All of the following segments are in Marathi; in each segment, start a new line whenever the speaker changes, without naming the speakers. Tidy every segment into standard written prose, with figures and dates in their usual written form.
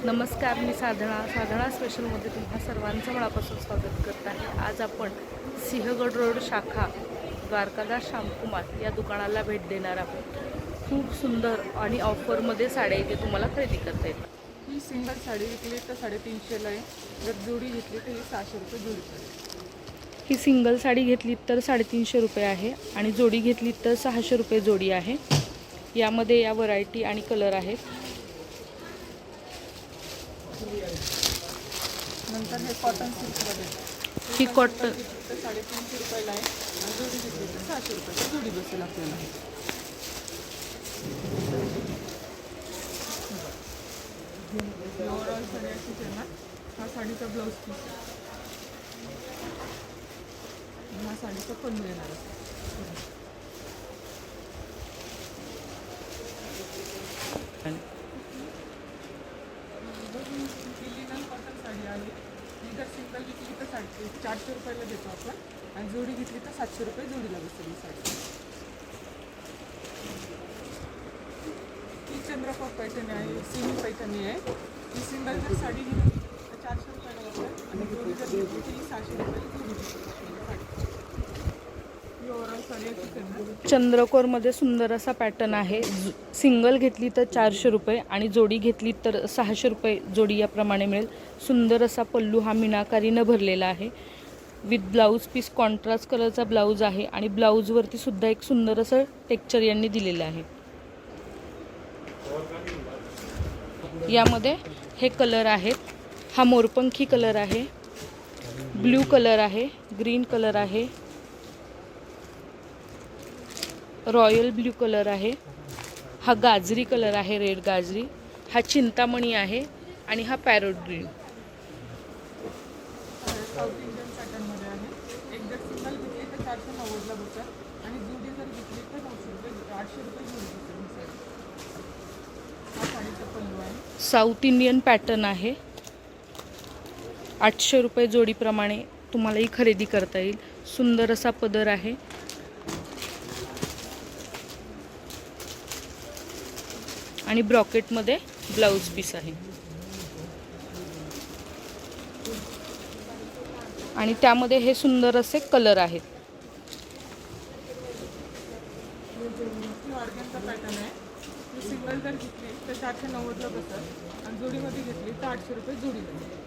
नमस्कार, मी साधना स्पेशलमध्ये तुम्हा सर्वांचं मनापासून स्वागत करत आहे। आज आपण सिंहगड रोड शाखा द्वारकादास श्यामकुमार या दुकानाला भेट देणार आहोत। खूप सुंदर आणि ऑफरमध्ये साड्या इथे तुम्हाला खरेदी करता येतात।
ही सिंगल साडी विकली तर 350 ला आहे, जर जोडी घेतली तर ही 600 रुपये जोडी पडेल।
ही सिंगल साडी घेतली तर 350 रुपये आहे आणि जोडी घेतली तर 600 रुपये जोडी आहे। यामध्ये या व्हरायटी आणि कलर आहेत।
नंतर हे कॉटन सिल्कमध्ये
ही कॉटन
350 रुपयाला आहे आणि जोडी घेतली तर 600 रुपये जोडी बसेल आपल्याला। ओव्हरऑल साडी अशीच आहे ना। हा साडीचा ब्लाऊज पीस आणि हा साडीचा पल्लू येणार आहे। कॉटन साडी आहे, ही जर सिंगल विकली तर 400 रुपयाला देतो आपण आणि जोडी घेतली तर 700 रुपये जोडीला बसेल ही साडी। ही चंद्रकोर पैठणी आहे, सिमी पैठणी आहे। ही सिंगल जर साडी घेतली तर 400 रुपयाला बसेल आणि जोडी जर घेतली तर 600 रुपयाला जोडी बसेल। ही ओव्हरऑल साडी अशी
चंद्रकोरमध्ये सुंदर असा पॅटर्न आहे। सिंगल घेतली तर 400 रुपये आणि जोडी घेतली तर 600 रुपये जोडी याप्रमाणे मिळेल। सुंदर असा पल्लू हा मीनाकारीनं भरलेला आहे। विथ ब्लाऊज पीस कॉन्ट्रास्ट कलरचा ब्लाऊज आहे आणि ब्लाऊजवरती सुद्धा एक सुंदर असं टेक्स्चर यांनी दिलेलं आहे। यामध्ये हे कलर आहेत। हा मोरपंखी कलर आहे, ब्ल्यू कलर आहे, ग्रीन कलर आहे, रॉयल ब्ल्यू कलर आहे, हा गाजरी कलर आहे, रेड गाजरी, हा चिंतामणी आहे आणि हा पॅरोट ग्रीन।
साऊथ इंडियन पॅटर्नमध्ये आहे। एक जर सिंगल घेतली तर 490ला बसेल आणि जोडी जर घेतली तर 800 रुपये जोडी बसेल। हा साडीचा पल्लू आहे।
साऊथ इंडियन पॅटर्न आहे। 800 रुपये जोडीप्रमाणे तुम्हाला ही खरेदी करता येईल। सुंदर असा पदर आहे आणि ब्रॉकेटमध्ये ब्लाऊज पीस आहे आणि त्यामध्ये हे सुंदर असे कलर आहेत।
ऑर्गनचा पॅटर्न आहे। ही सिंगल जर घेतली तर 490ला बसेल आणि जोडीमध्ये घेतली तर 800 रुपये जोडी बसेल।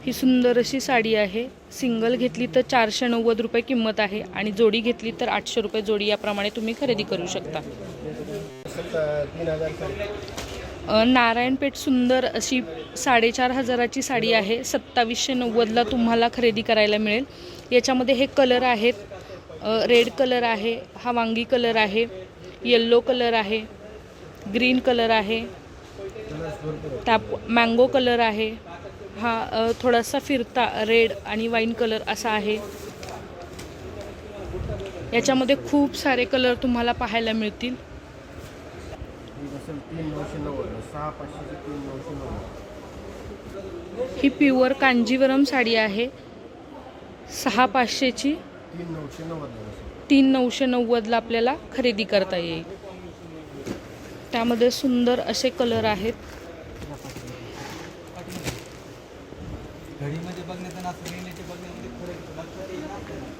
ही सुंदर अशी साडी आहे। सिंगल घेतली तर 490 रुपये किंमत आहे आणि जोडी घेतली तर 800 रुपये जोडी याप्रमाणे तुम्ही खरेदी करू शकता। नारायणपेठ सुंदर अशी 4500ची साडी आहे। 2790ला तुम्हाला खरेदी करायला मिळेल। याच्यामध्ये हे कलर आहेत, रेड कलर आहे, हा वांगी कलर आहे, येल्लो कलर आहे, ग्रीन कलर आहे, मँगो कलर आहे, हा थोडासा फिरता रेड आणि वाईन कलर असा आहे। याच्यामध्ये खूप सारे कलर तुम्हाला पाहायला मिळतील। ही प्युअर कांजीवरम साडी आहे। 6500ची 3990ला आपल्याला खरेदी करता येईल। त्यामध्ये सुंदर असे कलर आहेत।
घडीमध्ये बघण्याचं ना नेण्याचे बघण्यामध्ये फरक लक्षात येईल आपल्याला।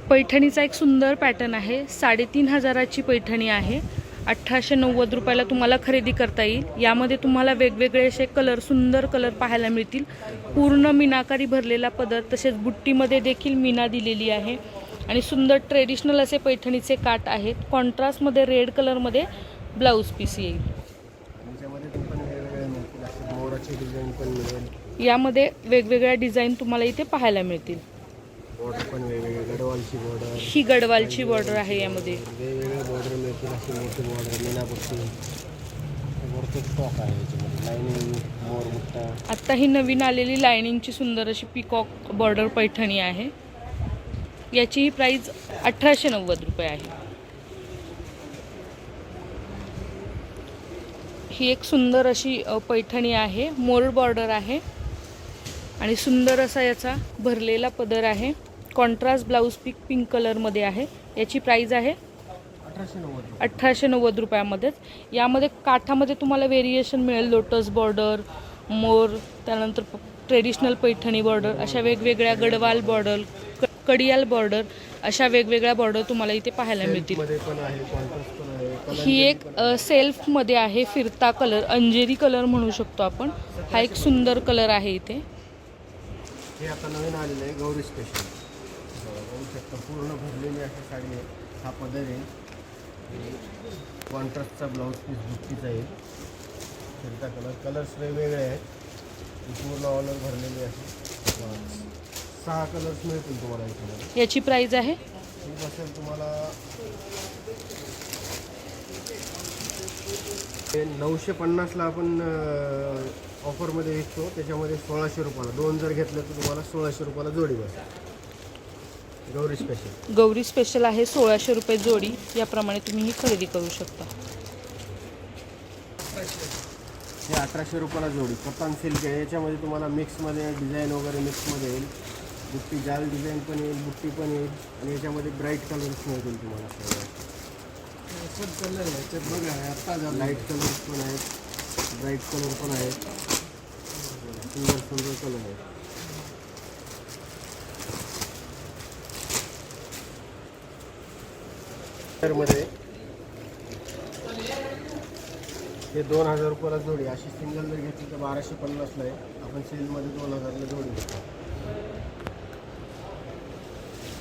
पैठणीचा एक सुंदर पॅटर्न आहे। 3500ची पैठणी आहे। 1890 रुपयाला तुम्हाला खरेदी करता येईल। यामध्ये तुम्हाला वेगवेगळे असे कलर, सुंदर कलर पाहायला मिळतील। पूर्ण मीनाकारी भरलेला पदर, तसेच बुट्टीमध्ये देखील मीना दिलेली आहे आणि सुंदर ट्रेडिशनल असे पैठणीचे काठ आहेत। कॉन्ट्रास्टमध्ये रेड कलरमध्ये ब्लाऊज पीस येईल। यामध्ये वेगवेगळ्या डिझाईन तुम्हाला इथे पाहायला मिळतील। ही गडवालची बॉर्डर आहे। यामध्ये आता ही नवीन आलेली लायनिंगची सुंदर अशी पिकॉक बॉर्डर पैठणी आहे। याची ही प्राइस 1890 रुपये आहे। ही एक सुंदर अशी पैठणी आहे, मोर बॉर्डर आहे। आणि सुंदर असा याचा भरलेला पदर आहे. कॉन्ट्रास्ट ब्लाऊज पिंक कलरमध्ये आहे. याची प्राइस आहे 1890 रुपयामध्येच. यामध्ये काठामध्ये तुम्हाला व्हेरिएशन मिळेल. लोटस बॉर्डर, मोर, त्यानंतर ट्रेडिशनल पैठणी बॉर्डर, अशा वेगवेगळ्या गडवाल बॉर्डर, कडियाल बॉर्डर, अशा वेगवेगळ्या बॉर्डर तुम्हाला इथे पाहायला मिळतील. ही एक सेल्फमध्ये आहे फिरता कलर, अंजेरी कलर म्हणू शकतो आपण. हा एक सुंदर कलर आहे इथे.
हे आता नवीन आलेलं आहे गौरी स्पेशल. बघू शकता पूर्ण भरलेली अशी साडी आहे. हा पदर आहे. कॉन्ट्रास्टचा ब्लाऊज पीस बुट्टीचा आहे. फिरता कलर्स वेगवेगळे आहेत. पूर्ण ऑलर भरलेली आहे. 6 कलर्स मिळतील तुम्हाला इथे.
याची प्राइस आहे
ही असेल तुम्हाला 950ला आपण ऑफरमध्ये विकतो. त्याच्यामध्ये 1600 रुपयाला 2 जर घेतलं तर तुम्हाला 1600 रुपयाला जोडी बसेल. गौरी स्पेशल.
गौरी स्पेशल आहे 1600 रुपये जोडी. याप्रमाणे तुम्ही ही खरेदी करू शकता.
हे 1800 रुपयाला जोडी. कतान सिल्क आहे. याच्यामध्ये तुम्हाला मिक्समध्ये डिझाईन वगैरे मिक्समध्ये येईल. बुट्टी जाल डिझाईन पण येईल, बुट्टी पण येईल आणि याच्यामध्ये ब्राईट कलर्स मिळतील तुम्हाला. कलर आहे याच्यात बघा. आता लाईट कलर्स पण आहेत, ब्राईट कलर पण आहेत. सुंदर सुंदर कलर आहेत. मध्ये हे 2000 रुपयाला जोडी. अशी सिंगल जर घेतली तर 1250ला आहे. आपण सेलमध्ये 2000ला जोडी घेतो.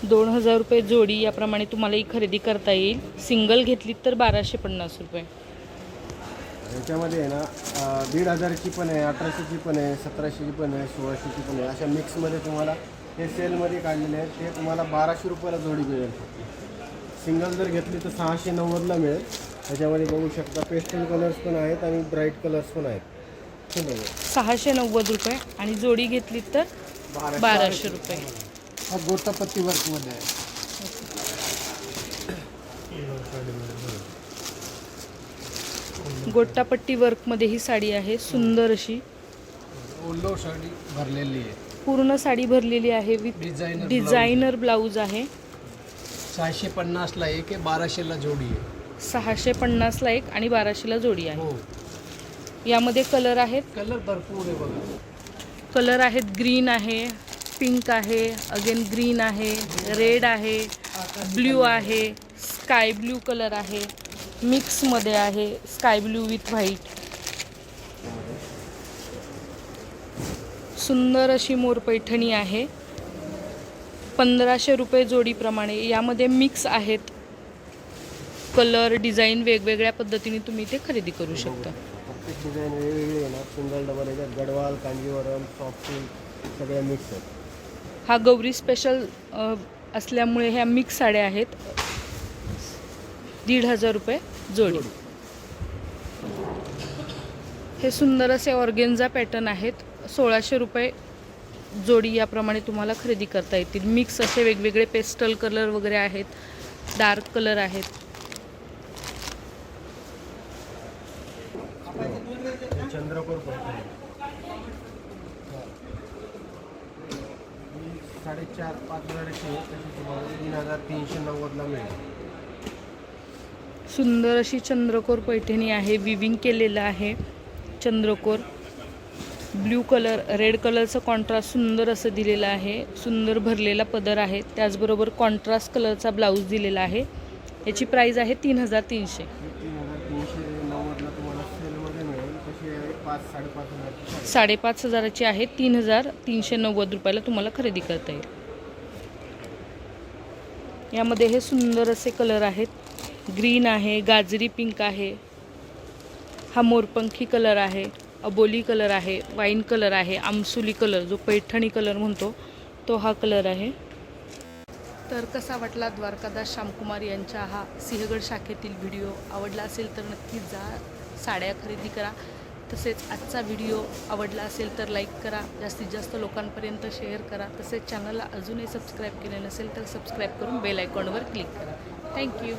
2000 रुपये जोडी. याप्रमाणे तुम्हाला ही खरेदी करता येईल. सिंगल घेतली तर 1250 रुपये.
याच्यामध्ये आहे ना 1500ची पण आहे, 1800ची पण आहे, 1700ची पण आहे, 1600ची पण आहे. अशा मिक्समध्ये तुम्हाला हे सेलमध्ये काढलेले आहेत. ते तुम्हाला 1200 रुपयाला जोडी मिळेल. सिंगल जर घेतली तर 690ला मिळेल. त्याच्यामध्ये बघू शकता पेस्टल कलर्स पण आहेत आणि ब्राईट कलर्स पण आहेत.
690 रुपये आणि जोडी घेतली तर 1200 रुपये.
हा गोटापत्ती वर्कमध्ये आहे.
गोटापट्टी वर्कमध्ये ही साडी आहे. सुंदर अशी
ओल्लो साडी भरलेली आहे.
पूर्ण साडी भरलेली आहे. विथ डिझायनर ब्लाऊज आहे.
650ला एक आहे, 1200ला जोडी आहे.
650ला एक आणि 1200ला जोडी आहे.
हो,
यामध्ये कलर आहेत.
कलर भरपूर आहे बघा.
कलर आहेत. ग्रीन आहे, पिंक आहे, अगेन ग्रीन आहे, रेड आहे, ब्ल्यू आहे, स्काय ब्ल्यू कलर आहे, मिक्समध्ये आहे, स्काय ब्ल्यू विथ व्हाईट. सुंदर अशी मोर पैठणी आहे. 1500 रुपये जोडीप्रमाणे. यामध्ये मिक्स आहेत. कलर डिझाईन वेगवेगळ्या पद्धतीने तुम्ही ते खरेदी करू शकता.
प्रत्येक डिझाईन वेगवेगळी आहे ना. सिंगल डबल याच्यात गडवाल, कांजीवरम, सॉफ्ट सिल्क सगळ्या मिक्स आहेत.
हा गौरी स्पेशल असल्यामुळे ह्या मिक्स साड्या आहेत. 1500 रुपये जोडी. हे सुंदर असे ऑर्गेन्झा पॅटर्न आहेत. 1600 रुपये जोडी. याप्रमाणे तुम्हाला खरेदी करता येतील. मिक्स असे वेगवेगळे पेस्टल कलर वगैरे आहेत, डार्क कलर आहेत.
चंद्रकोर पैठणी 4,500 हजाराची आहे. त्याची तुम्हाला 3390ला मिळेल.
सुंदर अशी चंद्रकोर पैठणी आहे. विविंग केलेलं आहे. चंद्रकोर ब्ल्यू कलर, रेड कलरचं कॉन्ट्रास्ट सुंदर असं दिलेलं आहे. सुंदर भरलेला पदर आहे. त्याचबरोबर कॉन्ट्रास्ट कलरचा ब्लाऊज दिलेला आहे. याची प्राइस आहे 3300.
3390ला तुम्हाला सेलमध्ये मिळेल. तशी 5-5.5
5,500ची आहे. 3390 रुपयाला तुम्हाला खरेदी करता येईल. यामध्ये हे सुंदर असे कलर आहेत. ग्रीन आहे, गाजरी पिंक आहे, हा मोरपंखी कलर आहे, अबोली कलर आहे, वाईन कलर आहे, आमसुली कलर जो पैठणी कलर म्हणतो तो हा कलर आहे. तर कसा वाटला द्वारकादास श्यामकुमार यांचा हा सिंहगड शाखेतील व्हिडिओ? आवडला असेल तर नक्कीच जा, साड्या खरेदी करा. तसेच आजचा व्हिडिओ आवडला असेल तर लाईक करा, जास्तीत जास्त लोकांपर्यंत शेअर करा. तसेच चॅनलला अजूनही सबस्क्राईब केले नसेल तर सबस्क्राईब करून बेल आयकॉनवर क्लिक करा. थँक्यू.